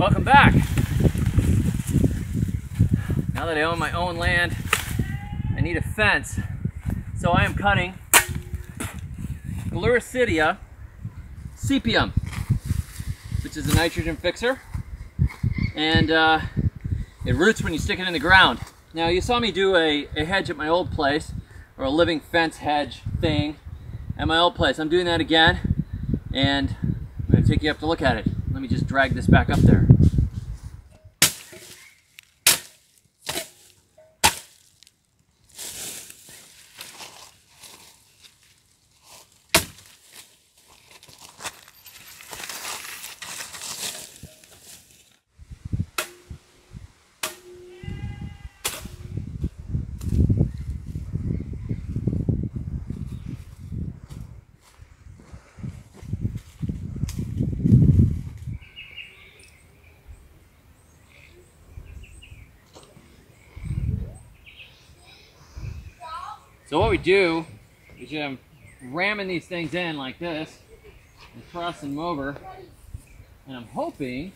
Welcome back. Now that I own my own land, I need a fence. So I am cutting Gluricidia sepium, which is a nitrogen fixer. And it roots when you stick it in the ground. Now you saw me do a hedge at my old place, or a living fence hedge thing at my old place. I'm doing that again, and I'm going to take you up to look at it. Let me just drag this back up there. So what we do is I'm ramming these things in like this and crossing them over, and I'm hoping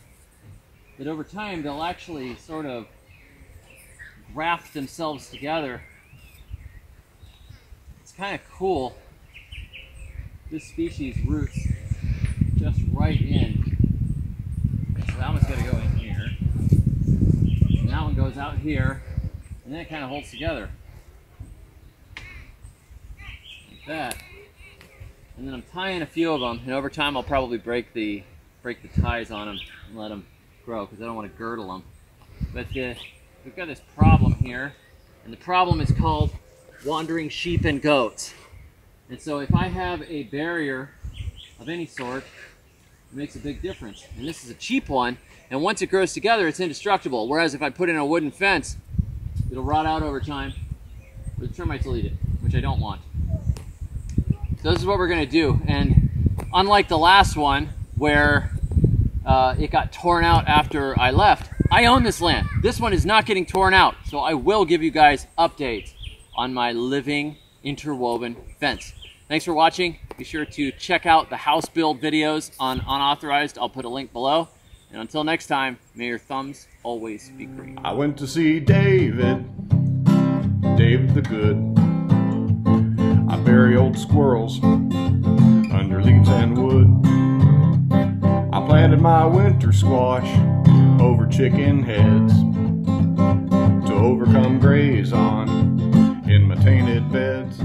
that over time they'll actually sort of graft themselves together. It's kind of cool. This species roots just right in. So that one's going to go in here, and that one goes out here, and then it kind of holds together. That, and then I'm tying a few of them, and over time I'll probably break the ties on them and let them grow, because I don't want to girdle them. But we've got this problem here, and the problem is called wandering sheep and goats. And so if I have a barrier of any sort, it makes a big difference. And this is a cheap one, and once it grows together, it's indestructible. Whereas if I put in a wooden fence, it'll rot out over time, or the termites will eat it, which I don't want. So this is what we're going to do, and unlike the last one where it got torn out after I left, I own this land. This one is not getting torn out, so I will give you guys updates on my living interwoven fence. Thanks for watching. Be sure to check out the house build videos on Unauthorized. I'll put a link below. And until next time, may your thumbs always be green. I went to see David the Good. I bury old squirrels under leaves and wood. I planted my winter squash over chicken heads to overcome graze on in my tainted beds.